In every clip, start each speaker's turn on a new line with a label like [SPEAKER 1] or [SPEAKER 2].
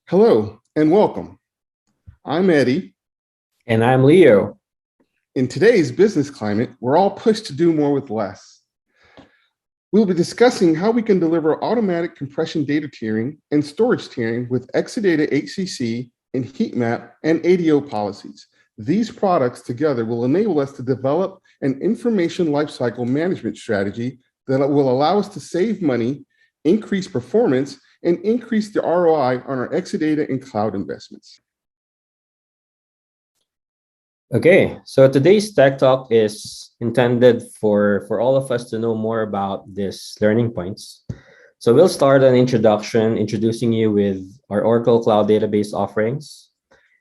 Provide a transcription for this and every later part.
[SPEAKER 1] Hello and welcome. I'm Eddie.
[SPEAKER 2] And I'm Leo.
[SPEAKER 1] In today's business climate, we're all pushed to do more with less. We'll be discussing how we can deliver automatic compression data tiering and storage tiering with Exadata HCC and Heatmap and ADO policies. These products together will enable us to develop an information lifecycle management strategy that will allow us to save money, increase performance, and increase the ROI on our Exadata and cloud investments.
[SPEAKER 2] Okay, so today's Tech Talk is intended for all of us to know more about these learning points. So we'll start an introduction, introducing you with our Oracle Cloud Database offerings,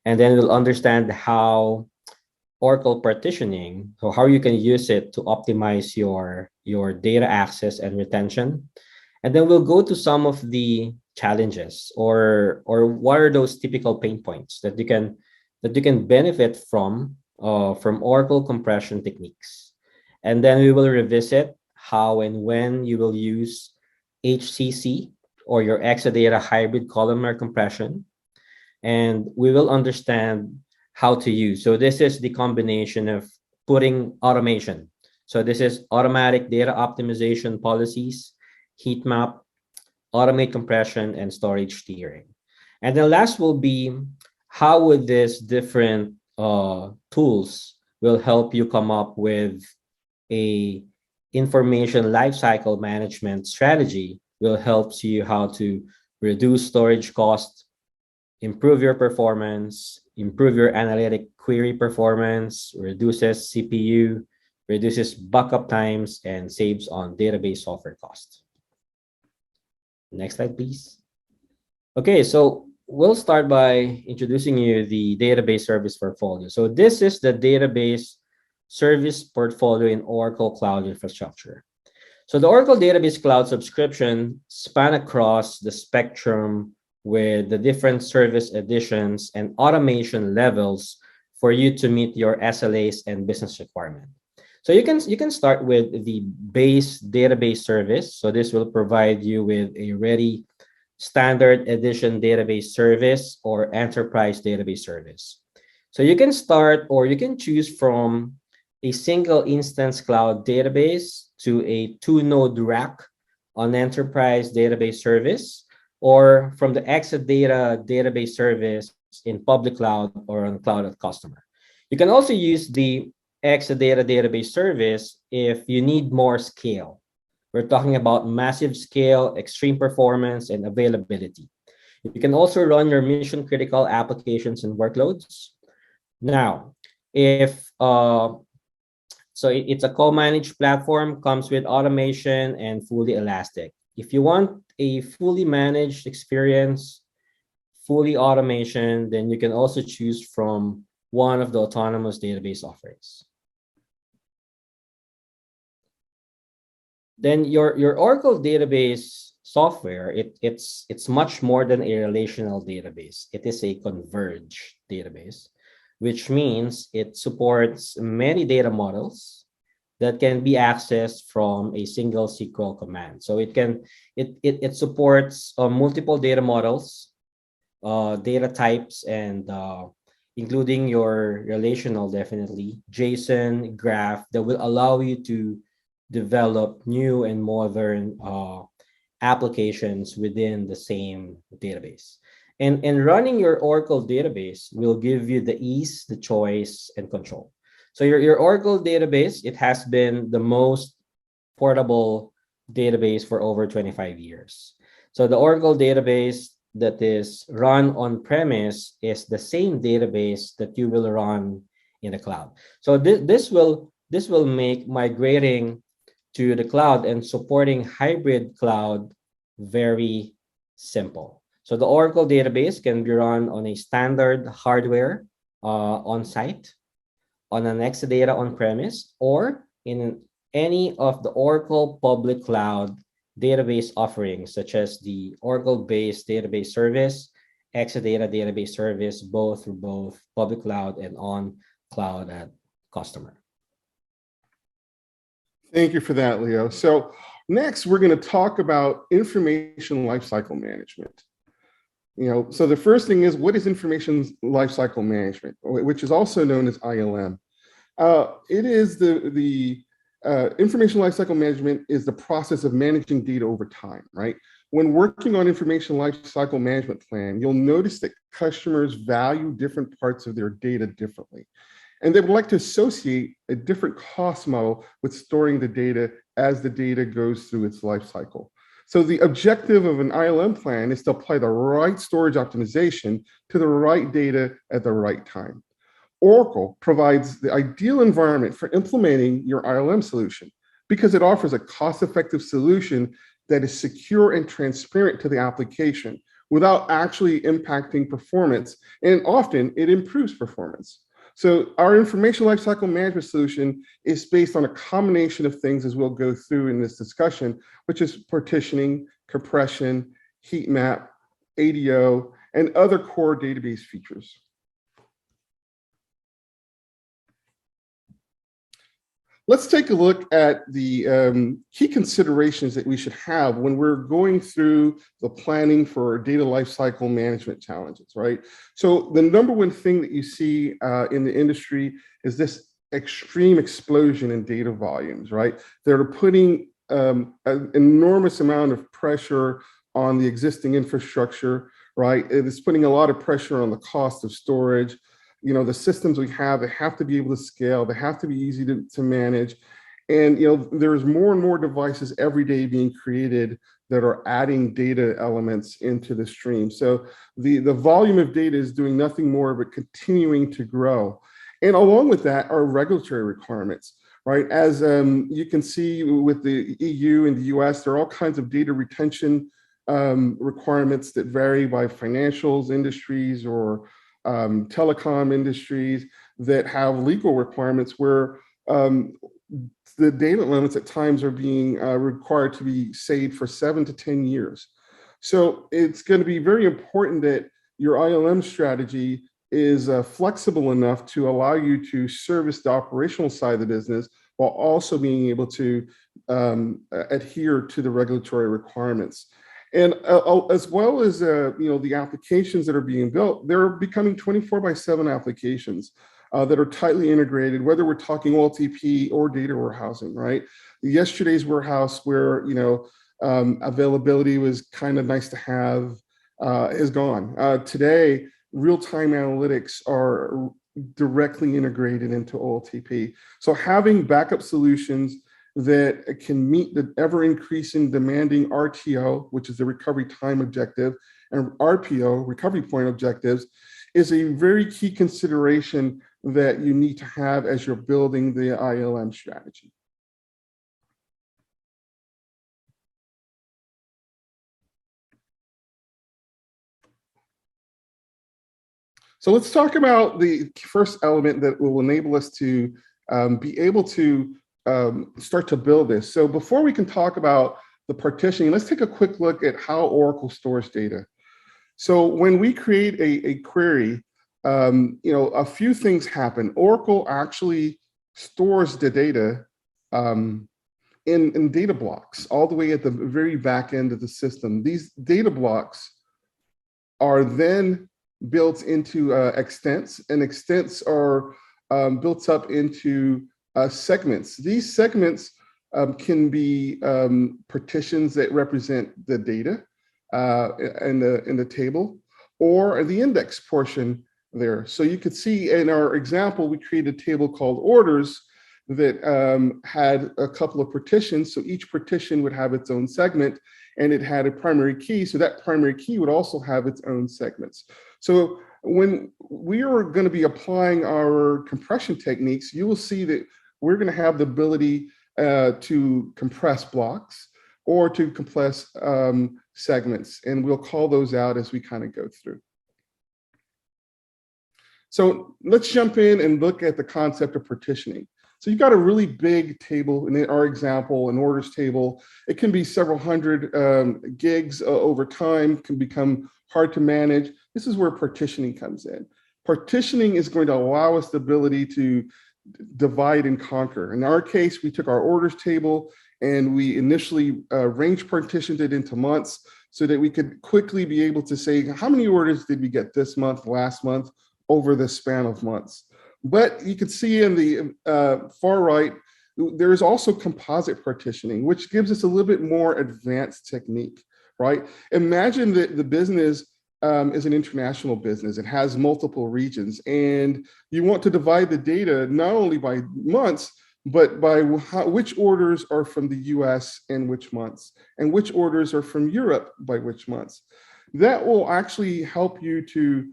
[SPEAKER 2] and then we'll understand how Oracle partitioning, so how you can use it to optimize your data access and retention. And then we'll go to some of the challenges or what are those typical pain points that you can benefit from Oracle compression techniques. And then we will revisit how and when you will use HCC or your Exadata Hybrid Columnar Compression. And we will understand how to use. So this is the combination of putting automation. So this is automatic data optimization policies, Heatmap, automate compression, and storage tiering. And then last will be how would these different tools will help you come up with a information lifecycle management strategy will help you how to reduce storage costs, improve your performance, improve your analytic query performance, reduces CPU, reduces backup times, and saves on database software costs. Next slide, please. Okay, so we'll start by introducing you the database service portfolio. So this is the database service portfolio in Oracle Cloud Infrastructure. So the Oracle Database Cloud subscription span across the spectrum with the different service editions and automation levels for you to meet your SLAs and business requirement. So you can start with the base database service. So this will provide you with a ready standard edition database service or enterprise database service. So you can start or you can choose from a single instance cloud database to a 2-node rack on enterprise database service, or from the Exadata database service in public cloud or on cloud at customer. You can also use the Exadata database service if you need more scale. We're talking about massive scale, extreme performance, and availability. You can also run your mission critical applications and workloads. Now, if it's a co-managed platform, comes with automation and fully elastic. If you want a fully managed experience, fully automation, then you can also choose from one of the autonomous database offerings. Then your Oracle database software, it's much more than a relational database. It is a converged database, which means it supports many data models that can be accessed from a single SQL command. So it supports multiple data models, data types, and including your relational, definitely JSON, graph, that will allow you to develop new and modern applications within the same database. And running your Oracle database will give you the ease, the choice, and control. So your Oracle database, it has been the most portable database for over 25 years. So the Oracle database that is run on premise is the same database that you will run in the cloud. So this will make migrating to the cloud and supporting hybrid cloud very simple. So the Oracle database can be run on a standard hardware on-site, on an Exadata on-premise, or in any of the Oracle public cloud database offerings, such as the Oracle-based database service, Exadata database service, both public cloud and on cloud at customer.
[SPEAKER 1] Thank you for that, Leo. So next, we're going to talk about information lifecycle management. So the first thing is, what is information lifecycle management, which is also known as ILM? It is the information lifecycle management is the process of managing data over time, right? When working on information lifecycle management plan, you'll notice that customers value different parts of their data differently. And they would like to associate a different cost model with storing the data as the data goes through its life cycle. So the objective of an ILM plan is to apply the right storage optimization to the right data at the right time. Oracle provides the ideal environment for implementing your ILM solution because it offers a cost-effective solution that is secure and transparent to the application without actually impacting performance, and often it improves performance. So our information lifecycle management solution is based on a combination of things, as we'll go through in this discussion, which is partitioning, compression, heat map, ADO, and other core database features. Let's take a look at the key considerations that we should have when we're going through the planning for data lifecycle management challenges, right? So the number one thing that you see in the industry is this extreme explosion in data volumes, right? They're putting an enormous amount of pressure on the existing infrastructure, right? It's putting a lot of pressure on the cost of storage. The systems we have, they have to be able to scale, they have to be easy to manage. And, there's more and more devices every day being created that are adding data elements into the stream. So the volume of data is doing nothing more but continuing to grow. And along with that are regulatory requirements, right? As you can see with the EU and the US, there are all kinds of data retention requirements that vary by financials, industries, or telecom industries that have legal requirements where the data limits at times are being required to be saved for 7 to 10 years. So it's going to be very important that your ILM strategy is flexible enough to allow you to service the operational side of the business while also being able to adhere to the regulatory requirements. And as well as the applications that are being built, they're becoming 24/7 applications that are tightly integrated, whether we're talking OLTP or data warehousing, right? Yesterday's warehouse where availability was kind of nice to have is gone. Today, real-time analytics are directly integrated into OLTP. So having backup solutions that can meet the ever-increasing demanding RTO, which is the recovery time objective, and RPO, recovery point objectives, is a very key consideration that you need to have as you're building the ILM strategy. So let's talk about the first element that will enable us to be able to start to build this. So before we can talk about the partitioning, let's take a quick look at how Oracle stores data. So when we create a query, a few things happen. Oracle actually stores the data in data blocks all the way at the very back end of the system. These data blocks are then built into extents, and extents are built up into segments. These segments can be partitions that represent the data in the table, or the index portion there. So you could see in our example, we created a table called orders that had a couple of partitions. So each partition would have its own segment, and it had a primary key. So that primary key would also have its own segments. So when we are going to be applying our compression techniques, you will see that we're going to have the ability to compress blocks or to compress segments, and we'll call those out as we kind of go through. So let's jump in and look at the concept of partitioning. So you've got a really big table, in our example, an orders table. It can be several hundred gigs over time, can become hard to manage. This is where partitioning comes in. Partitioning is going to allow us the ability to divide and conquer. In our case, we took our orders table and we initially range partitioned it into months so that we could quickly be able to say, how many orders did we get this month, last month, over the span of months? But you can see in the far right, there is also composite partitioning, which gives us a little bit more advanced technique, right? Imagine that the business is an international business. It has multiple regions, and you want to divide the data not only by months, but by which orders are from the US and which months, and which orders are from Europe by which months. That will actually help you to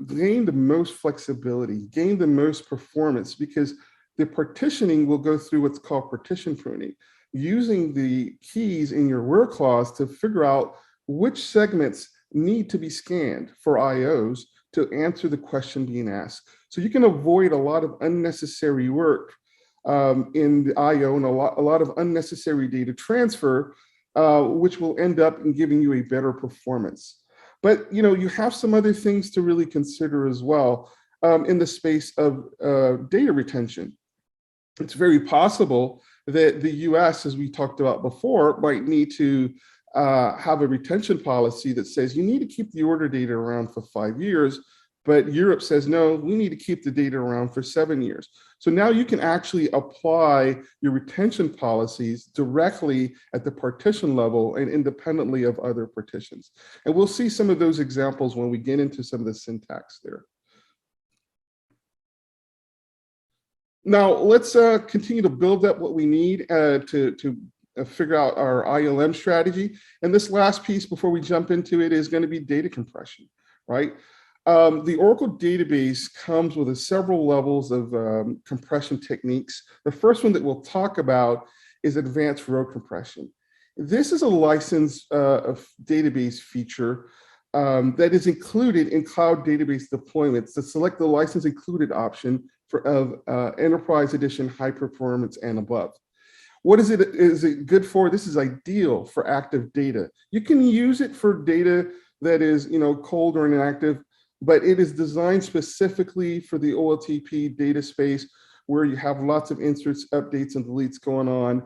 [SPEAKER 1] gain the most flexibility, gain the most performance, because the partitioning will go through what's called partition pruning, using the keys in your where clause to figure out which segments need to be scanned for IOs to answer the question being asked. So you can avoid a lot of unnecessary work in the IO and a lot of unnecessary data transfer, which will end up in giving you a better performance. But you have some other things to really consider as well in the space of data retention. It's very possible that the US, as we talked about before, might need to have a retention policy that says you need to keep the order data around for 5 years, but Europe says, no, we need to keep the data around for 7 years. So now you can actually apply your retention policies directly at the partition level and independently of other partitions. And we'll see some of those examples when we get into some of the syntax there. Now, let's continue to build up what we need to figure out our ILM strategy. And this last piece before we jump into it is going to be data compression, right? The Oracle database comes with several levels of compression techniques. The first one that we'll talk about is advanced row compression. This is a licensed database feature that is included in cloud database deployments. To select the license included option for Enterprise Edition, High Performance, and above. What is it good for? This is ideal for active data. You can use it for data that is cold or inactive, but it is designed specifically for the OLTP data space where you have lots of inserts, updates, and deletes going on.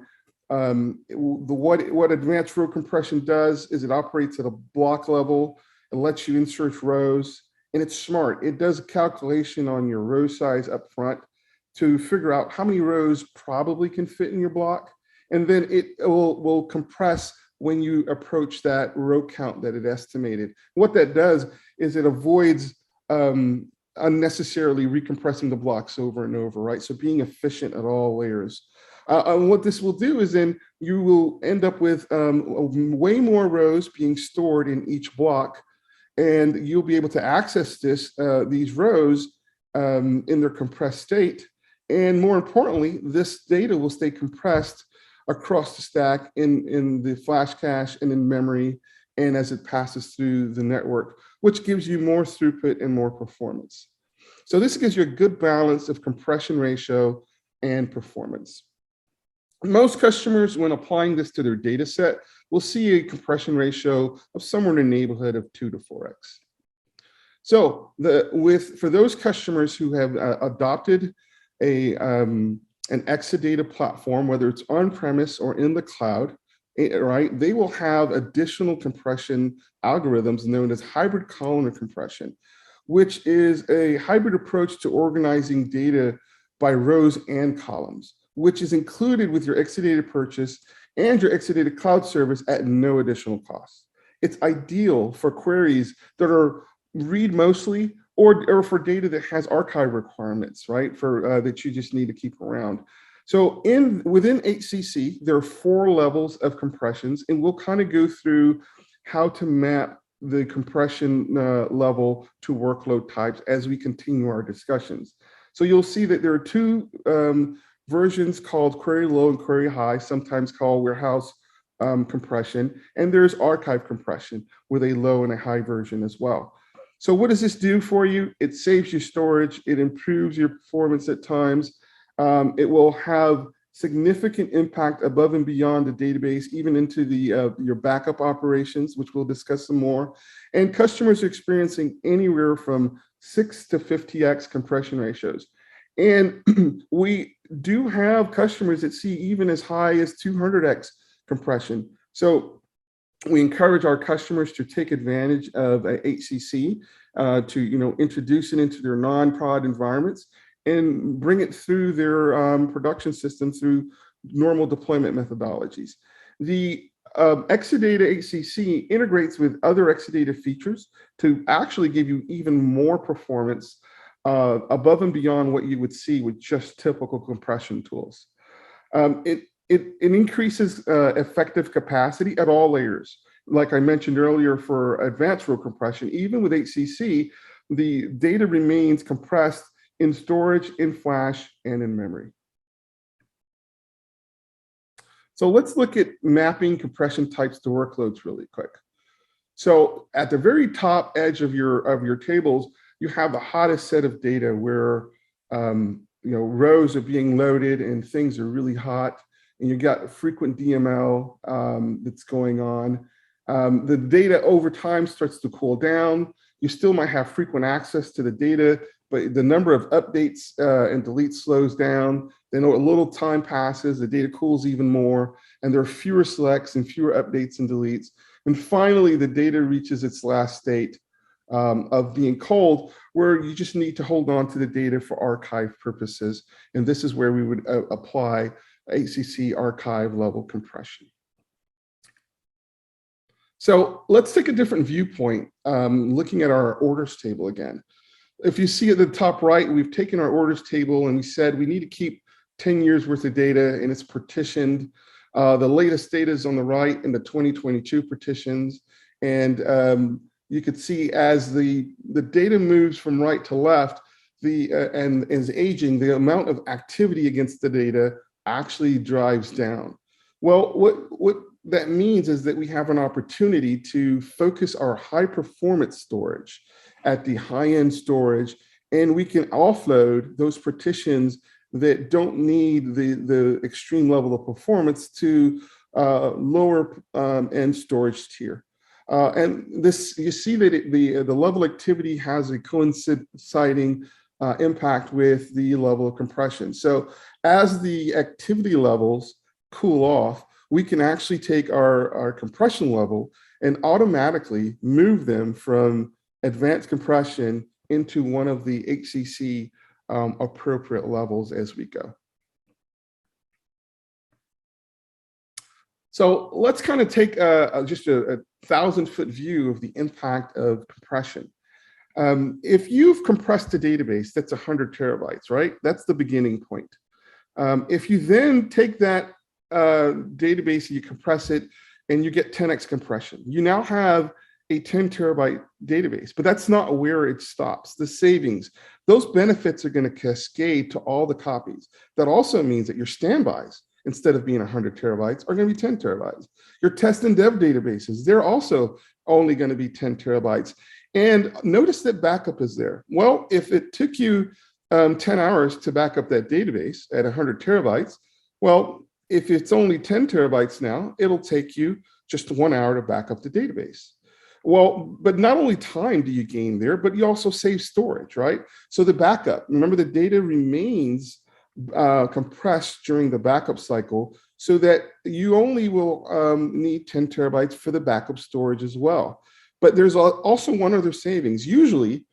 [SPEAKER 1] What advanced row compression does is it operates at a block level. It lets you insert rows, and it's smart. It does a calculation on your row size up front to figure out how many rows probably can fit in your block, and then it will compress when you approach that row count that it estimated. What that does is it avoids unnecessarily recompressing the blocks over and over, right? So being efficient at all layers. And what this will do is then you will end up with way more rows being stored in each block, and you'll be able to access these rows in their compressed state. And more importantly, this data will stay compressed across the stack in the flash cache and in memory, and as it passes through the network, which gives you more throughput and more performance. So this gives you a good balance of compression ratio and performance. Most customers, when applying this to their data set, will see a compression ratio of somewhere in the neighborhood of 2 to 4x. So for those customers who have adopted an Exadata platform, whether it's on-premise or in the cloud, right, they will have additional compression algorithms known as hybrid columnar compression, which is a hybrid approach to organizing data by rows and columns, which is included with your Exadata purchase and your Exadata cloud service at no additional cost. It's ideal for queries that are read mostly or for data that has archive requirements, right, for that you just need to keep around. So within HCC, there are 4 levels of compressions, and we'll kind of go through how to map the compression level to workload types as we continue our discussions. So you'll see that there are 2 versions called query low and query high, sometimes called warehouse compression, and there's archive compression with a low and a high version as well. So what does this do for you? It saves you storage. It improves your performance at times. It will have significant impact above and beyond the database, even into your backup operations, which we'll discuss some more. And customers are experiencing anywhere from 6 to 50x compression ratios. And we do have customers that see even as high as 200x compression. So We encourage our customers to take advantage of HCC to introduce it into their non-prod environments and bring it through their production system through normal deployment methodologies. The Exadata HCC integrates with other Exadata features to actually give you even more performance above and beyond what you would see with just typical compression tools. It increases effective capacity at all layers. Like I mentioned earlier, for advanced row compression, even with HCC, the data remains compressed in storage, in flash, and in memory. So let's look at mapping compression types to workloads really quick. So at the very top edge of your tables, you have the hottest set of data where rows are being loaded and things are really hot, and you got frequent DML that's going on. The data over time starts to cool down. You still might have frequent access to the data, but the number of updates and deletes slows down. Then a little time passes, the data cools even more, and there are fewer selects and fewer updates and deletes. And finally, the data reaches its last state of being cold, where you just need to hold on to the data for archive purposes. And this is where we would apply HCC archive level compression. So let's take a different viewpoint, looking at our orders table again. If you see at the top right, we've taken our orders table and we said we need to keep 10 years worth of data, and it's partitioned. The latest data is on the right in the 2022 partitions. And you could see as the data moves from right to left, and is aging, the amount of activity against the data actually drives down. Well, what that means is that we have an opportunity to focus our high performance storage at the high-end storage, and we can offload those partitions that don't need the extreme level of performance to lower end storage tier. And this, you see that the level of activity has a coinciding impact with the level of compression. So as the activity levels cool off, we can actually take our compression level and automatically move them from advanced compression into one of the HCC appropriate levels as we go. So let's kind of take just a 1,000-foot view of the impact of compression. If you've compressed a database, that's 100 terabytes, right? That's the beginning point. If you then take that database, you compress it, and you get 10x compression, you now have a 10 terabyte database, but that's not where it stops. The savings, those benefits are going to cascade to all the copies. That also means that your standbys, instead of being 100 terabytes, are going to be 10 terabytes. Your test and dev databases, they're also only going to be 10 terabytes. And notice that backup is there. Well, if it took you 10 hours to back up that database at 100 terabytes, well, if it's only 10 terabytes now, it'll take you just 1 hour to back up the database. Well, but not only time do you gain there, but you also save storage, right? So the backup, remember the data remains compressed during the backup cycle, so that you only will need 10 terabytes for the backup storage as well. But there's also one other savings. Usually,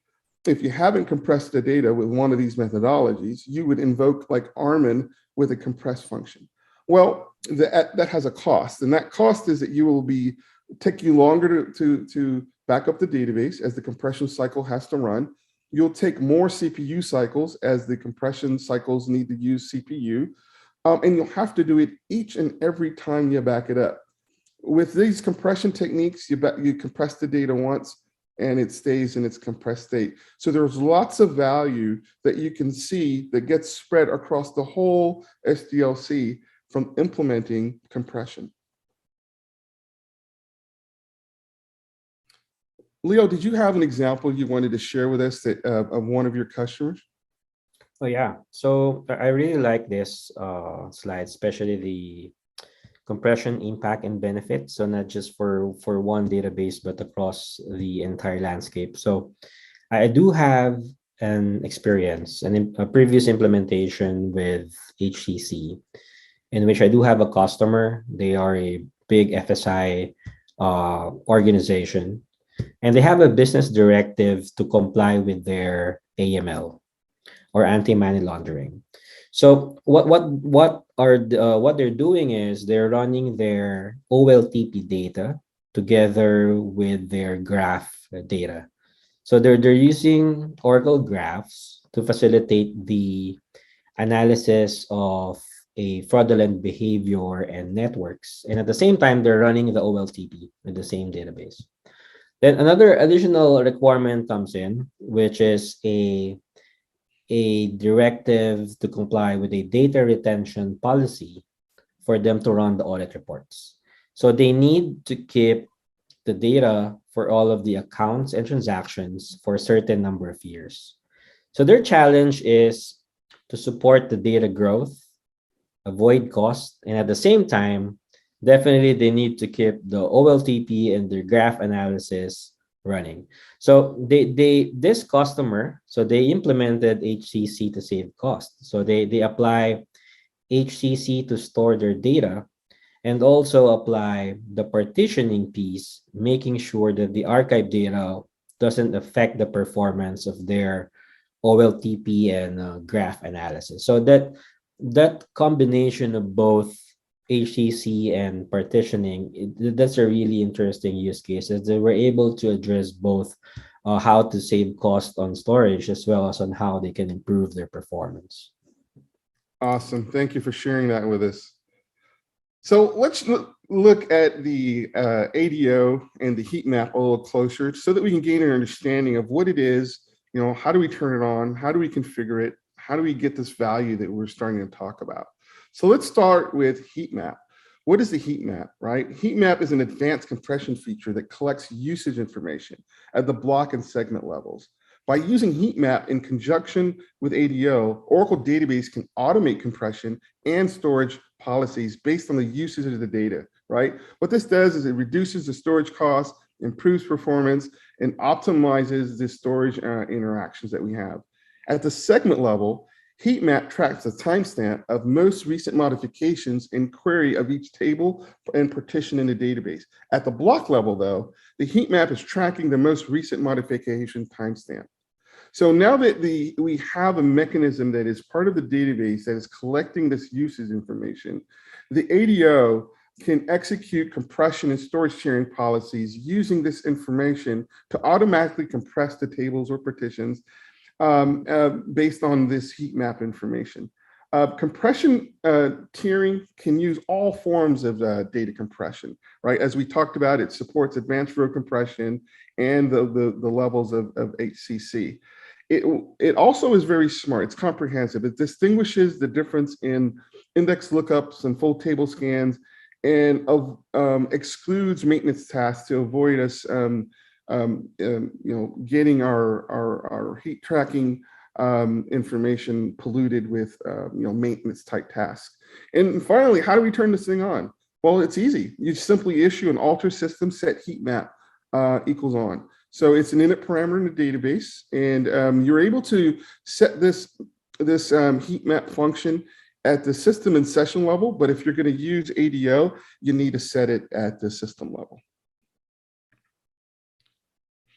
[SPEAKER 1] if you haven't compressed the data with one of these methodologies, you would invoke like Armin with a compress function. Well, that has a cost, and that cost is that you will take you longer to back up the database as the compression cycle has to run. You'll take more CPU cycles as the compression cycles need to use CPU, and you'll have to do it each and every time you back it up. With these compression techniques, you compress the data once and it stays in its compressed state. So there's lots of value that you can see that gets spread across the whole SDLC from implementing compression. Leo, did you have an example you wanted to share with us that, of one of your customers?
[SPEAKER 2] Oh, yeah. So I really like this slide, especially the compression impact and benefit. So not just for one database, but across the entire landscape. So I do have an experience, a previous implementation with HCC, in which I do have a customer. They are a big FSI organization, and they have a business directive to comply with their AML, or anti-money laundering. So what they're doing is they're running their OLTP data together with their graph data. So they're using Oracle graphs to facilitate the analysis of a fraudulent behavior and networks. And at the same time, they're running the OLTP with the same database. Then another additional requirement comes in, which is a directive to comply with a data retention policy for them to run the audit reports. So they need to keep the data for all of the accounts and transactions for a certain number of years. So their challenge is to support the data growth, avoid cost, and at the same time, definitely they need to keep the OLTP and their graph analysis running. So this customer, so they implemented HCC to save cost. So they apply HCC to store their data and also apply the partitioning piece, making sure that the archive data doesn't affect the performance of their OLTP and graph analysis. So that combination of both HCC and partitioning, that's a really interesting use case, as they were able to address both how to save cost on storage as well as on how they can improve their performance.
[SPEAKER 1] Awesome. Thank you for sharing that with us. So let's look at the ADO and the heat map a little closer so that we can gain an understanding of what it is, how do we turn it on? How do we configure it? How do we get this value that we're starting to talk about? So let's start with heat map. What is the heat map, right? Heat map is an advanced compression feature that collects usage information at the block and segment levels. By using heat map in conjunction with ADO, Oracle Database can automate compression and storage policies based on the usage of the data, right? What this does is it reduces the storage costs, improves performance, and optimizes the storage interactions that we have. At the segment level, heat map tracks the timestamp of most recent modifications and query of each table and partition in the database. At the block level, though, the heat map is tracking the most recent modification timestamp. So now that we have a mechanism that is part of the database that is collecting this usage information, the ADO can execute compression and storage sharing policies using this information to automatically compress the tables or partitions based on this heat map information. Compression tiering can use all forms of data compression, right? As we talked about, it supports advanced row compression and the levels of HCC. It also is very smart. It's comprehensive. It distinguishes the difference in index lookups and full table scans, and excludes maintenance tasks to avoid us getting our heat tracking information polluted with maintenance type tasks. And finally, how do we turn this thing on? Well, it's easy. You simply issue an alter system set heat map equals on. So it's an init parameter in the database, and you're able to set this heat map function at the system and session level. But if you're going to use ADO, you need to set it at the system level.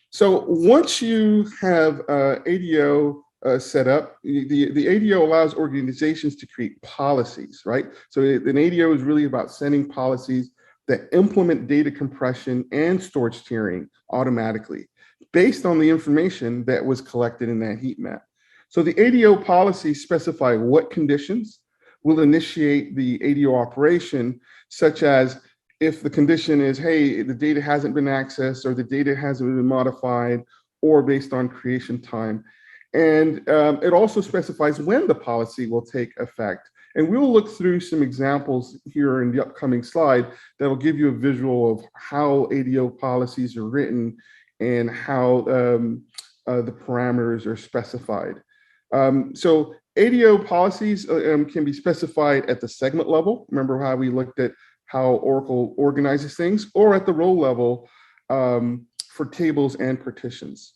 [SPEAKER 1] So once you have ADO set up, the ADO allows organizations to create policies, right? So an ADO is really about setting policies that implement data compression and storage tiering automatically based on the information that was collected in that heat map. So the ADO policies specify what conditions will initiate the ADO operation, such as if the condition is, hey, the data hasn't been accessed or the data hasn't been modified, or based on creation time. And it also specifies when the policy will take effect. And we'll look through some examples here in the upcoming slide that will give you a visual of how ADO policies are written and how the parameters are specified. So ADO policies can be specified at the segment level. Remember how we looked at how Oracle organizes things, or at the row level for tables and partitions.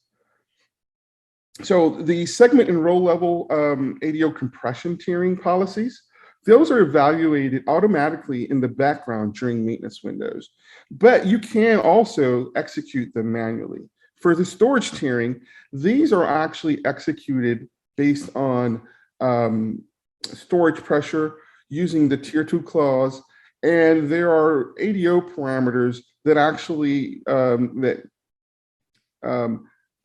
[SPEAKER 1] So the segment and row level ADO compression tiering policies those are evaluated automatically in the background during maintenance windows, but you can also execute them manually. For the storage tiering, these are actually executed based on storage pressure using the tier 2 clause, and there are ADO parameters that actually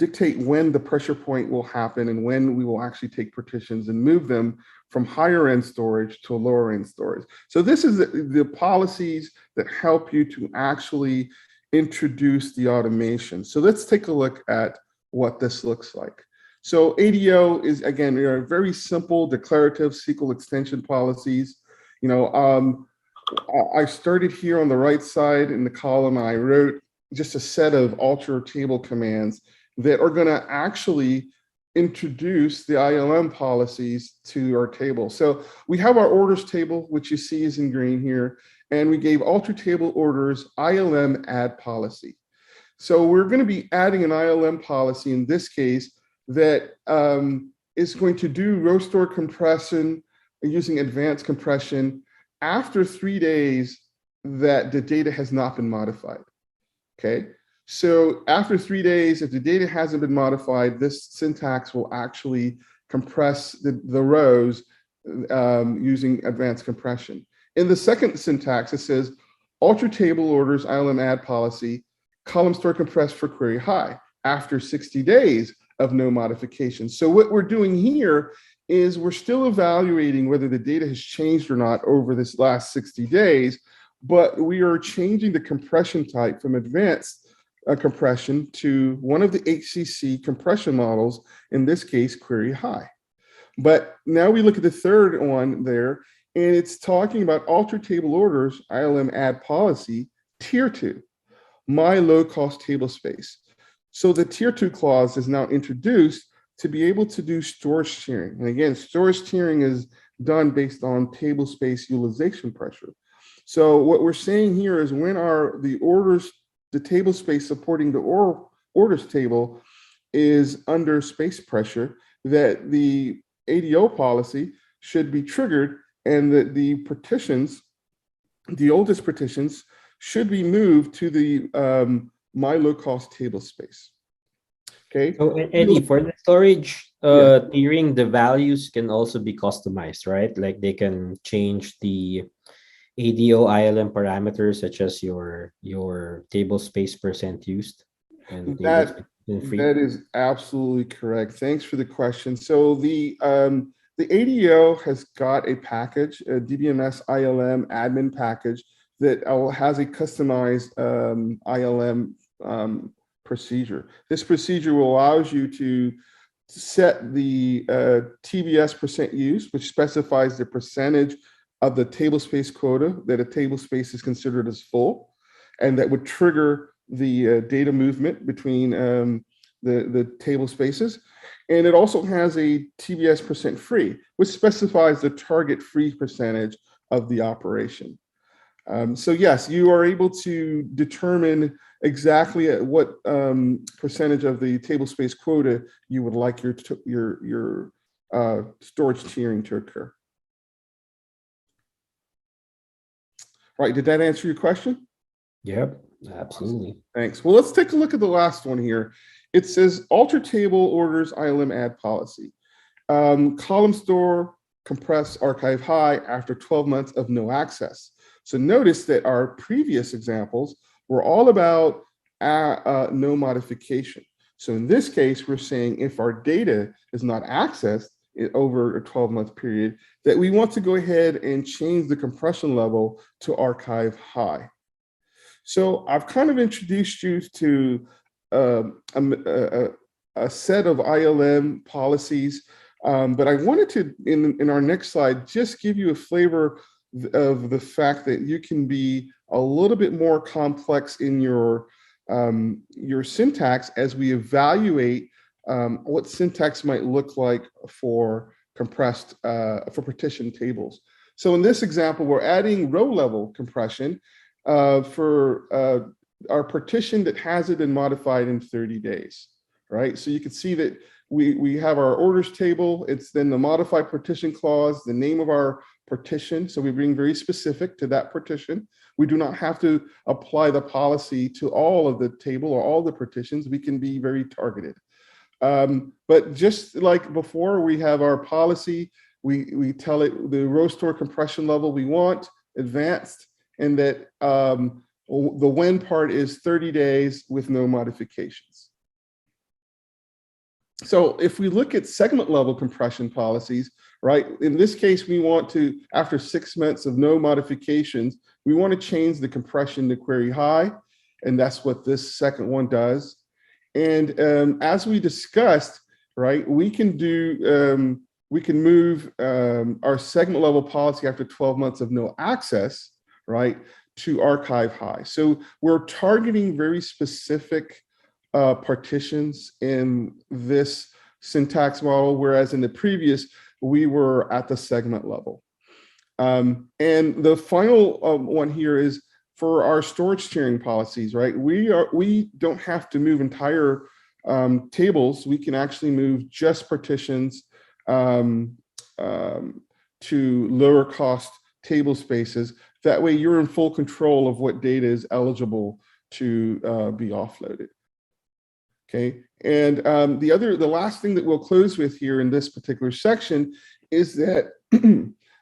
[SPEAKER 1] dictate when the pressure point will happen and when we will actually take partitions and move them from higher end storage to lower end storage. So this is the policies that help you to actually introduce the automation. So let's take a look at what this looks like. So ADO is, again, very simple declarative SQL extension policies. I started here on the right side in the column, and I wrote just a set of alter table commands that are going to actually introduce the ILM policies to our table. So we have our orders table, which you see is in green here, and we gave alter table orders ILM add policy. So we're going to be adding an ILM policy in this case that is going to do row store compression using advanced compression after 3 days that the data has not been modified. Okay. So after 3 days, if the data hasn't been modified, this syntax will actually compress the rows using advanced compression. In the second syntax, it says alter table orders ILM add policy, column store compress for query high after 60 days of no modification. So what we're doing here is we're still evaluating whether the data has changed or not over this last 60 days, but we are changing the compression type from advanced compression to one of the HCC compression models, in this case, query high. But now we look at the third one there, and it's talking about alter table orders, ILM add policy, tier 2, my low cost table space. So the tier 2 clause is now introduced to be able to do storage tiering. And again, storage tiering is done based on table space utilization pressure. So what we're saying here is when the table space supporting the orders table is under space pressure, that the ADO policy should be triggered and that the partitions, the oldest partitions, should be moved to the my low cost table space. Okay.
[SPEAKER 2] So Eddie, for the storage tiering, the values can also be customized, right? Like they can change the ADO ILM parameters such as your table space percent used and
[SPEAKER 1] That is absolutely correct. Thanks for the question. So the ADO has got a package, a DBMS ILM admin package that has a customized ILM procedure. This procedure will allow you to set the TBS percent used, which specifies the percentage of the table space quota that a table space is considered as full, and that would trigger the data movement between the table spaces. And it also has a TBS percent free, which specifies the target free percentage of the operation. So yes, you are able to determine exactly at what percentage of the table space quota you would like your storage tiering to occur. Right, did that answer your question?
[SPEAKER 2] Yep, absolutely.
[SPEAKER 1] Thanks. Well, let's take a look at the last one here. It says alter table orders ILM add policy. Column store compress archive high after 12 months of no access. So notice that our previous examples were all about no modification. So in this case, we're saying if our data is not accessed over a 12-month period, that we want to go ahead and change the compression level to archive high. So I've kind of introduced you to a set of ILM policies, but I wanted to, in our next slide, just give you a flavor of the fact that you can be a little bit more complex in your syntax as we evaluate what syntax might look like for compressed, for partition tables. So in this example, we're adding row level compression for our partition that hasn't been modified in 30 days, right? So you can see that we have our orders table. It's then the modified partition clause, the name of our partition. So we're being very specific to that partition. We do not have to apply the policy to all of the table or all the partitions. We can be very targeted. But just like before, we have our policy. We tell it the row store compression level we want, advanced, and that the when part is 30 days with no modifications. So if we look at segment level compression policies, right, in this case, we want to, after 6 months of no modifications, we want to change the compression to query high, and that's what this second one does. And as we discussed, right, we can do, we can move our segment level policy after 12 months of no access, right, to archive high. So we're targeting very specific partitions in this syntax model, whereas in the previous, we were at the segment level. And the final one here is for our storage tiering policies, right? We don't have to move entire tables. We can actually move just partitions to lower cost table spaces. That way you're in full control of what data is eligible to be offloaded. Okay, and the last thing that we'll close with here in this particular section is that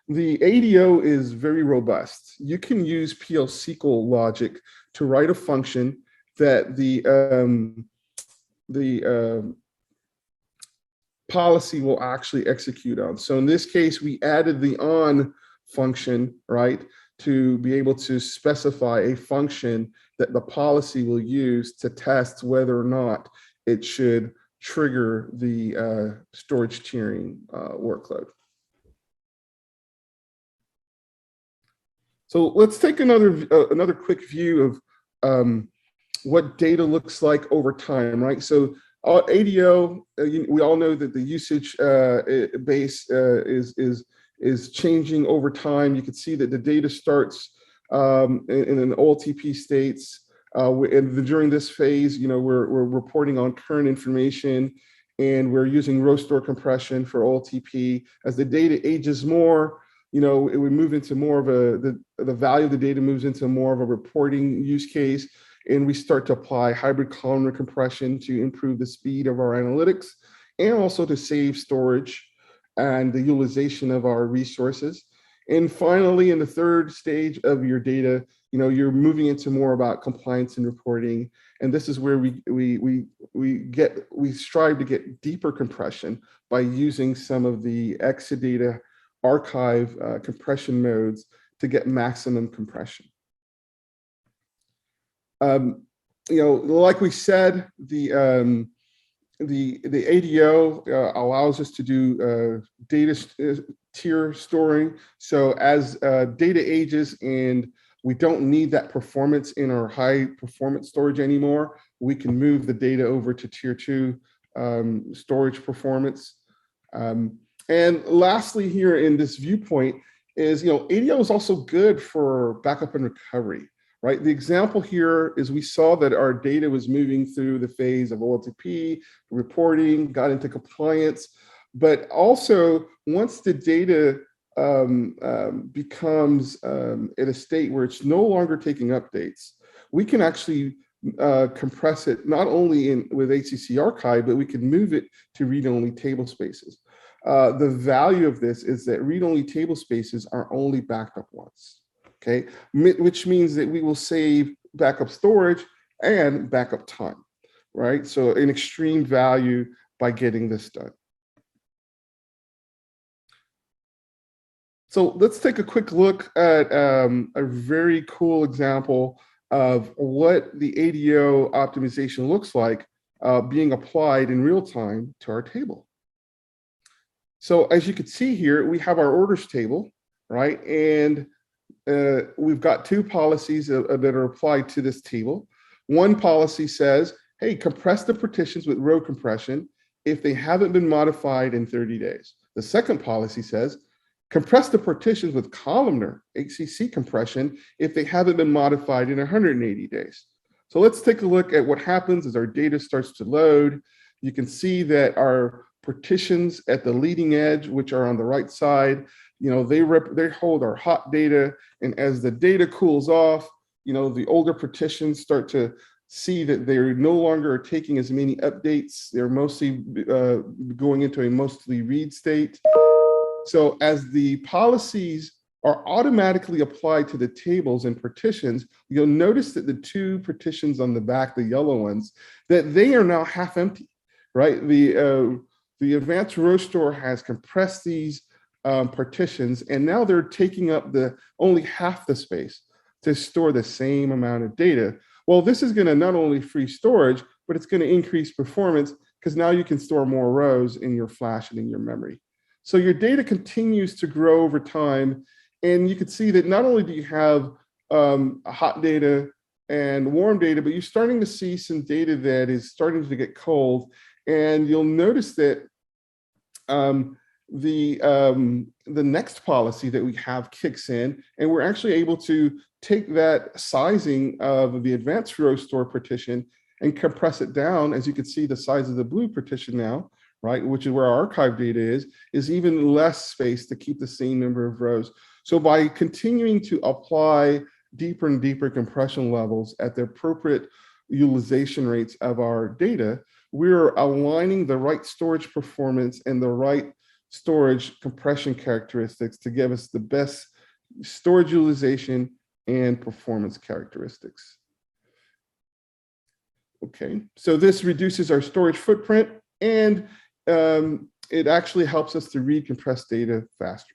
[SPEAKER 1] the ADO is very robust. You can use PL/SQL logic to write a function that the policy will actually execute on. So in this case, we added the on function, right, to be able to specify a function that the policy will use to test whether or not it should trigger the storage tiering workload. So let's take another quick view of what data looks like over time, right? So ADO, we all know that the usage base is changing over time. You can see that the data starts in an OLTP states. And during this phase, we're reporting on current information, and we're using row store compression for OLTP. As the data ages more, we move into more of the value of the data moves into more of a reporting use case, and we start to apply hybrid columnar compression to improve the speed of our analytics and also to save storage and the utilization of our resources. And finally, in the third stage of your data, you're moving into more about compliance and reporting. And this is where we strive to get deeper compression by using some of the Exadata archive compression modes to get maximum compression. Like we said, the ADO allows us to do data tier storing. So as data ages and we don't need that performance in our high performance storage anymore, we can move the data over to tier 2 storage performance. And lastly here in this viewpoint is, ADO is also good for backup and recovery, right? The example here is we saw that our data was moving through the phase of OLTP, reporting, got into compliance, but also once the data becomes at a state where it's no longer taking updates, we can actually compress it not only with HCC archive, but we can move it to read-only table spaces. The value of this is that read-only table spaces are only backed up once, okay? Which means that we will save backup storage and backup time, right? So an extreme value by getting this done. So let's take a quick look at a very cool example of what the ADO optimization looks like being applied in real time to our table. So as you can see here, we have our orders table, right? And we've got two policies that are applied to this table. One policy says, hey, compress the partitions with row compression if they haven't been modified in 30 days. The second policy says, compress the partitions with columnar HCC compression if they haven't been modified in 180 days. So let's take a look at what happens as our data starts to load. You can see that our partitions at the leading edge, which are on the right side, they hold our hot data, and as the data cools off, the older partitions start to see that they're no longer taking as many updates. They're mostly going into a mostly read state. So as the policies are automatically applied to the tables and partitions, you'll notice that the two partitions on the back, the yellow ones, that they are now half empty, right? The advanced row store has compressed these partitions, and now they're taking up only half the space to store the same amount of data. Well, this is going to not only free storage, but it's going to increase performance because now you can store more rows in your flash and in your memory. So your data continues to grow over time. And you can see that not only do you have hot data and warm data, but you're starting to see some data that is starting to get cold. And you'll notice that the next policy that we have kicks in, and we're actually able to take that sizing of the advanced row store partition and compress it down. As you can see, the size of the blue partition now, right, which is where our archive data is even less space to keep the same number of rows. So by continuing to apply deeper and deeper compression levels at the appropriate utilization rates of our data, we're aligning the right storage performance and the right storage compression characteristics to give us the best storage utilization and performance characteristics. Okay, so this reduces our storage footprint, and it actually helps us to read compressed data faster.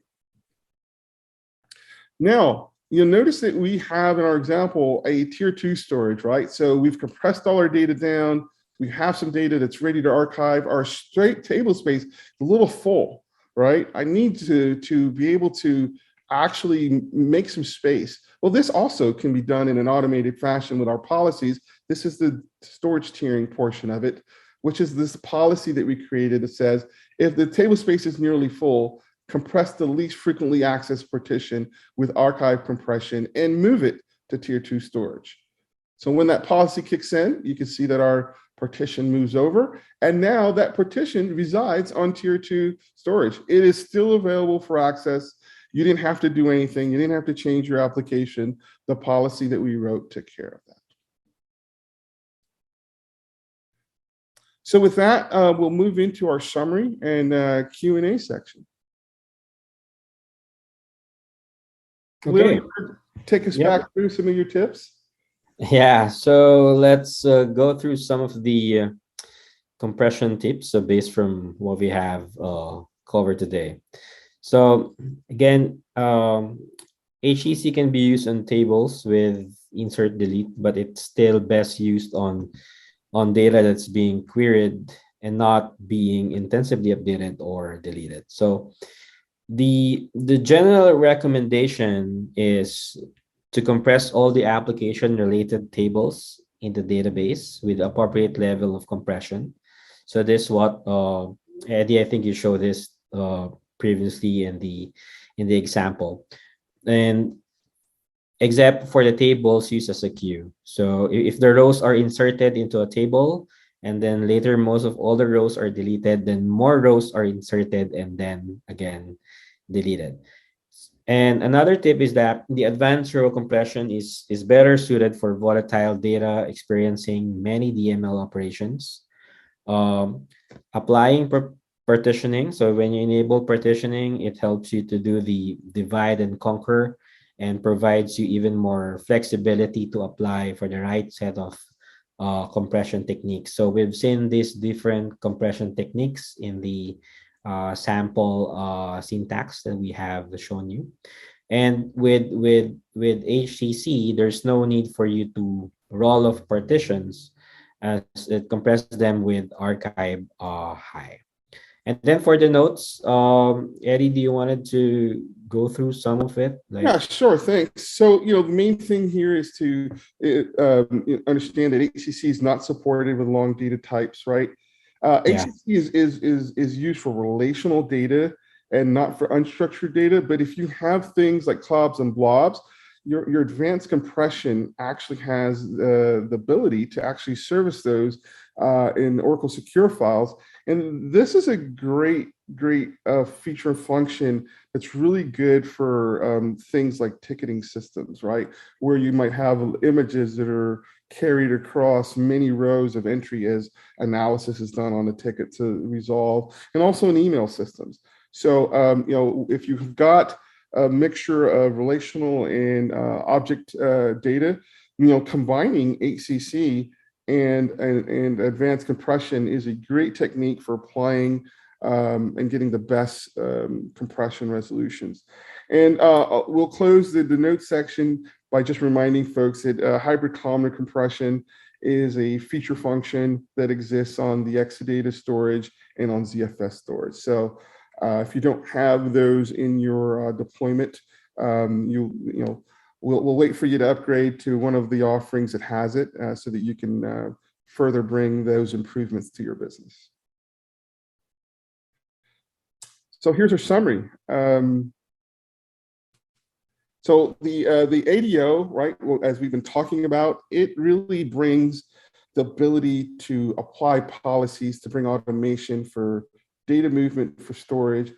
[SPEAKER 1] Now, you'll notice that we have in our example a tier 2 storage, right? So we've compressed all our data down. We have some data that's ready to archive. Our straight table space is a little full, right? I need to be able to actually make some space. Well, this also can be done in an automated fashion with our policies. This is the storage tiering portion of it, which is this policy that we created that says, if the table space is nearly full, compress the least frequently accessed partition with archive compression and move it to tier 2 storage. So when that policy kicks in, you can see that our partition moves over, and now that partition resides on tier 2 storage. It is still available for access. You didn't have to do anything. You didn't have to change your application. The policy that we wrote took care of that. So with that, we'll move into our summary and Q&A section.
[SPEAKER 2] Okay.
[SPEAKER 1] Take us back through some of your tips.
[SPEAKER 2] Yeah, so let's go through some of the compression tips based from what we have covered today. So again, HCC can be used on tables with insert delete, but it's still best used on data that's being queried and not being intensively updated or deleted. So the general recommendation is to compress all the application related tables in the database with appropriate level of compression. So this is what Eddie, I think you showed this previously in the example. And except for the tables used as a queue. So if the rows are inserted into a table and then later most of all the rows are deleted, then more rows are inserted and then again deleted. And another tip is that the advanced row compression is better suited for volatile data experiencing many DML operations. Applying partitioning. So when you enable partitioning, it helps you to do the divide and conquer and provides you even more flexibility to apply for the right set of compression techniques. So we've seen these different compression techniques in the sample syntax that we have shown you. And with HCC, there's no need for you to roll off partitions as it compresses them with archive high. And then for the notes, Eddie, do you wanted to go through some of it?
[SPEAKER 1] Yeah, sure, thanks. So, the main thing here is to understand that HCC is not supported with long data types, right? HCC is used for relational data and not for unstructured data. But if you have things like clobs and blobs, your advanced compression actually has the ability to actually service those in Oracle Secure Files. And this is a great feature and function that's really good for things like ticketing systems, right? Where you might have images that are carried across many rows of entry as analysis is done on the ticket to resolve, and also in email systems. So, if you've got a mixture of relational and object data, combining HCC and advanced compression is a great technique for applying and getting the best compression resolutions. And we'll close the notes section by just reminding folks that hybrid columnar compression is a feature function that exists on the Exadata storage and on ZFS storage. So if you don't have those in your deployment, we'll wait for you to upgrade to one of the offerings that has it so that you can further bring those improvements to your business. So here's our summary. So the ADO, right, well, as we've been talking about, it really brings the ability to apply policies to bring automation for data movement, for storage,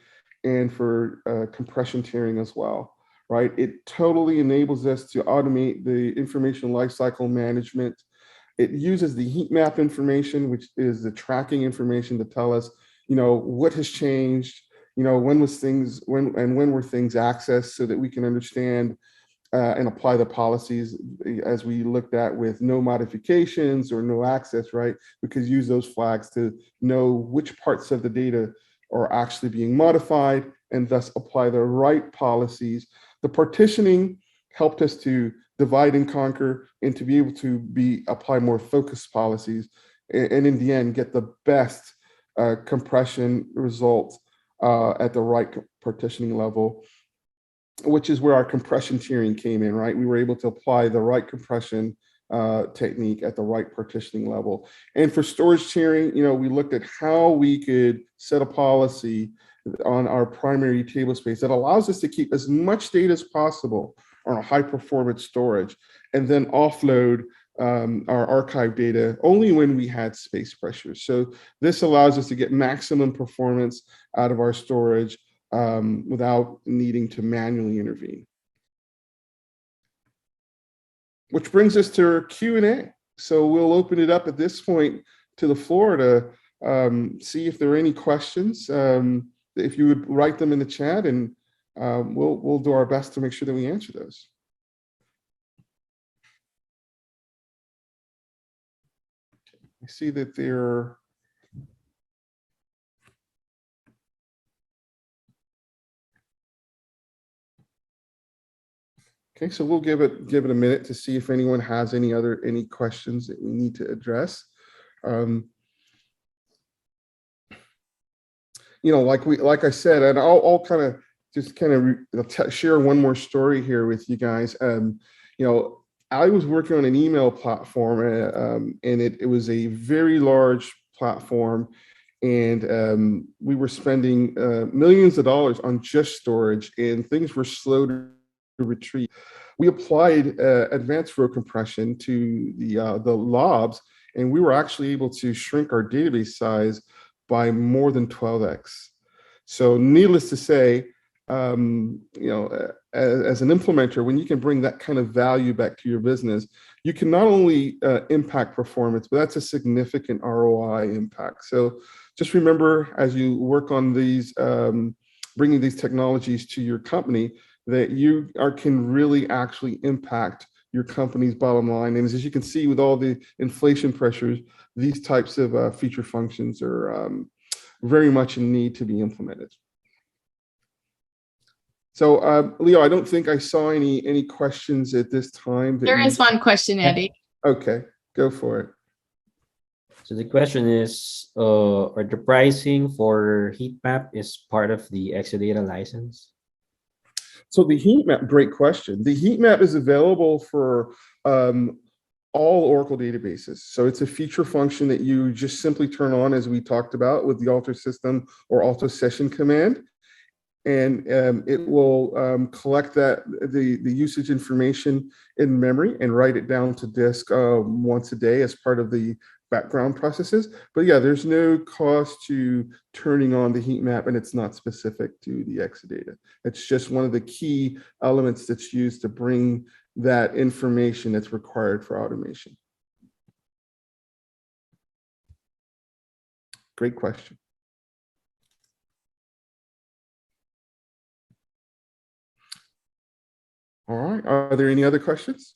[SPEAKER 1] and for compression tiering as well, right? It totally enables us to automate the information lifecycle management. It uses the heat map information, which is the tracking information to tell us, what has changed, when were things accessed, so that we can understand and apply the policies as we looked at with no modifications or no access, right? We could use those flags to know which parts of the data are actually being modified and thus apply the right policies. The partitioning helped us to divide and conquer and to be able to apply more focused policies and in the end get the best compression results at the right partitioning level, which is where our compression tiering came in, right? We were able to apply the right compression technique at the right partitioning level. And for storage tiering, we looked at how we could set a policy on our primary table space that allows us to keep as much data as possible on a high performance storage and then offload our archive data only when we had space pressures. So this allows us to get maximum performance out of our storage without needing to manually intervene. Which brings us to our Q&A. So we'll open it up at this point to the floor to see if there are any questions. If you would write them in the chat, and we'll do our best to make sure that we answer those. I see that there. Okay, so we'll give it a minute to see if anyone has any questions that we need to address. Like I said, and I'll share one more story here with you guys. I was working on an email platform, and it was a very large platform, and we were spending millions of dollars on just storage, and things were slow to retrieve. We applied advanced row compression to the lobs, and we were actually able to shrink our database size by more than 12x. So needless to say, as an implementer, when you can bring that kind of value back to your business, you can not only impact performance, but that's a significant ROI impact. So just remember, as you work on these, bringing these technologies to your company, that you can really actually impact your company's bottom line. And as you can see, with all the inflation pressures, these types of feature functions are very much in need to be implemented. So, Leo, I don't think I saw any questions at this time.
[SPEAKER 3] There is one question, Eddie.
[SPEAKER 1] Okay, go for it.
[SPEAKER 2] So the question is, are the pricing for Heatmap is part of the Exadata license?
[SPEAKER 1] So the Heatmap, great question. The Heatmap is available for all Oracle databases. So it's a feature function that you just simply turn on, as we talked about, with the alter system or alter session command. And it will collect the usage information in memory and write it down to disk once a day as part of the background processes. But yeah, there's no cost to turning on the heat map, and it's not specific to the Exadata. It's just one of the key elements that's used to bring that information that's required for automation. Great question. All right, are there any other questions?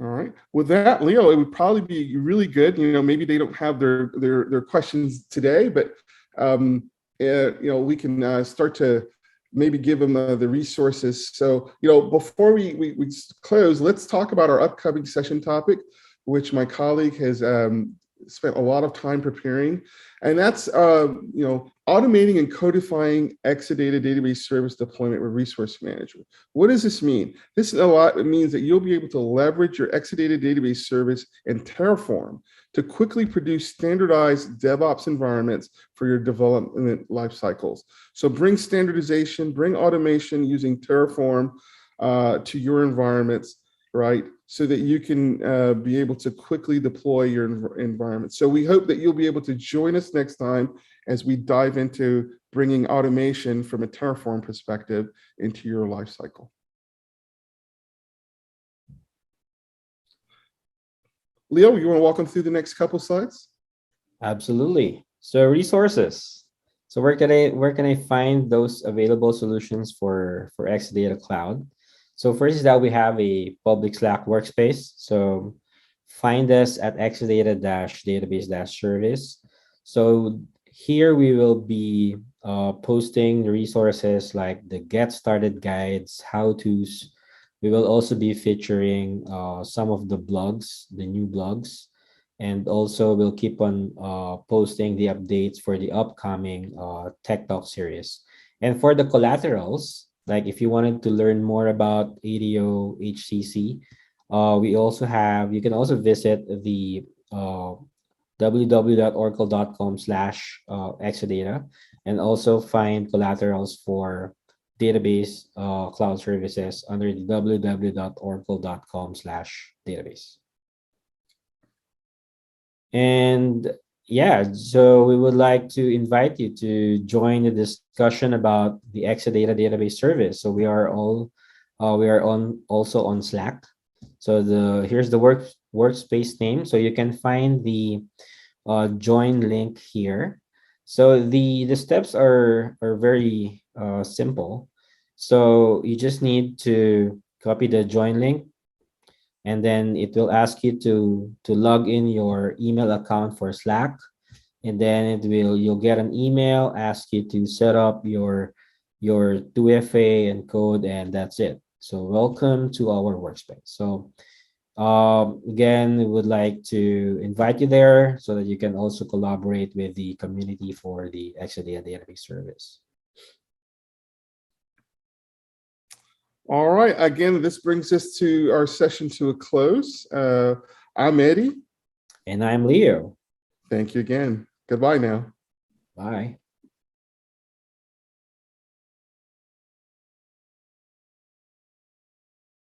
[SPEAKER 1] All right. With that, Leo, it would probably be really good. Maybe they don't have their questions today, but we can start to maybe give them the resources. So before we close, let's talk about our upcoming session topic, which my colleague has spent a lot of time preparing, and that's automating and codifying Exadata database service deployment with resource management. What does this mean? It means that you'll be able to leverage your Exadata database service in Terraform to quickly produce standardized DevOps environments for your development life cycles. So bring standardization, bring automation using Terraform to your environments, right? So that you can be able to quickly deploy your environment. So we hope that you'll be able to join us next time as we dive into bringing automation from a Terraform perspective into your lifecycle. Leo, you want to walk them through the next couple slides?
[SPEAKER 2] Absolutely. So resources. So where can I find those available solutions for Exadata Cloud? So first is that we have a public Slack workspace. So find us at Exadata-database-service. So here we will be posting the resources like the get started guides, how-tos. We will also be featuring some of the blogs, the new blogs, and also we'll keep on posting the updates for the upcoming Tech Talk series. And for the collaterals, like if you wanted to learn more about ADO HCC, you can also visit the www.oracle.com/Exadata and also find collaterals for database cloud services under the www.oracle.com/database. And yeah, so we would like to invite you to join the discussion about the Exadata database service. So we are also on Slack. So here's the workspace name. So you can find the join link here. So the steps are very simple. So you just need to copy the join link, and then it will ask you to log in your email account for Slack, and then you'll get an email ask you to set up your 2FA and code, and that's it. So welcome to our workspace. So again, we would like to invite you there so that you can also collaborate with the community for the Exadata database service.
[SPEAKER 1] All right. Again, this brings us to our session to a close. I'm Eddie.
[SPEAKER 2] And I'm Leo.
[SPEAKER 1] Thank you again. Goodbye now.
[SPEAKER 2] Bye.